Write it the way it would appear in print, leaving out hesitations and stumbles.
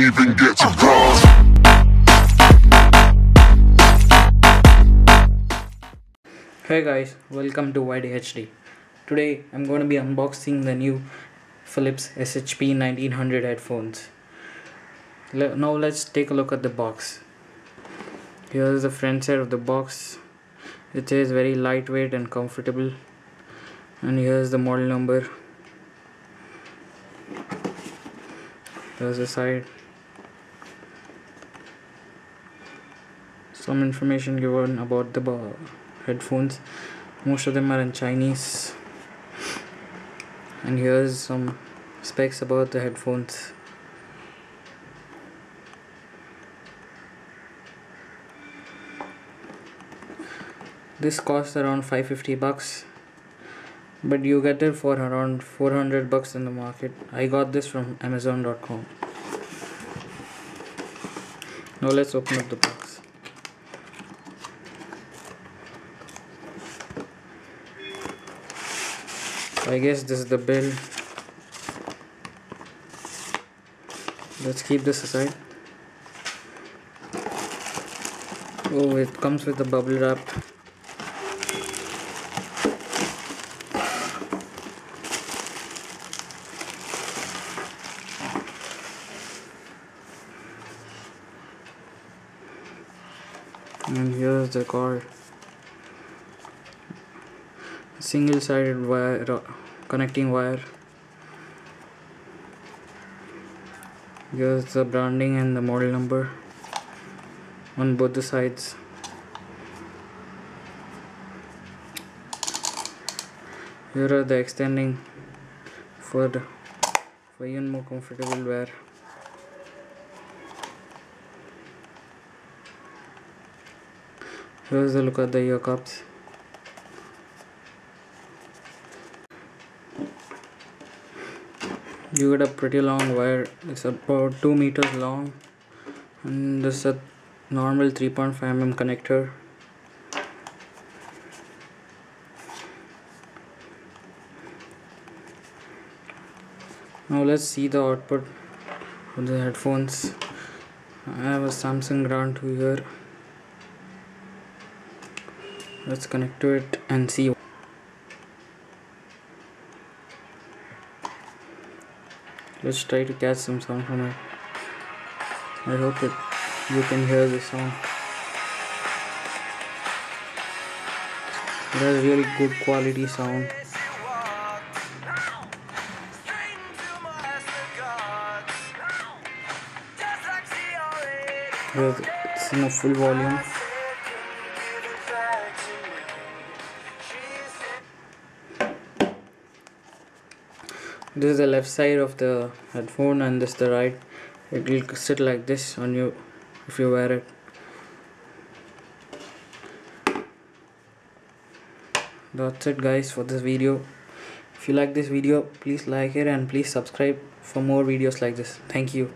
even get to cross. Hey guys, welcome to YDHD. Today I'm going to be unboxing the new Philips SHP 1900 headphones. Now let's take a look at the box. Here's the front side of the box. It says very lightweight and comfortable. And here's the model number. There's the side. Some information given about the headphones. Most of them are in Chinese. And here's some specs about the headphones. This costs around $550, but you get it for around $400 in the market. I got this from Amazon.com. Now let's open up the box. I guess this is the bill. Let's keep this aside. Oh, it comes with a bubble wrap. And here's the cord. Single-sided wire, connecting wire. Here's the branding and the model number on both the sides. Here are the extending for even more comfortable wear. Here's a look at the ear cups. You get a pretty long wire. It's about 2 meters long, and this is a normal 3.5 mm connector. Now let's see the output of the headphones. I have a Samsung Grand 2 here. Let's connect to it and see. Let's try to catch some sound from it. I hope you can hear the sound. It has really good quality sound. It's in a full volume. This is the left side of the headphone and this is the right. It will sit like this on you if you wear it. That's it guys for this video. If you like this video, please like it and please subscribe for more videos like this. Thank you.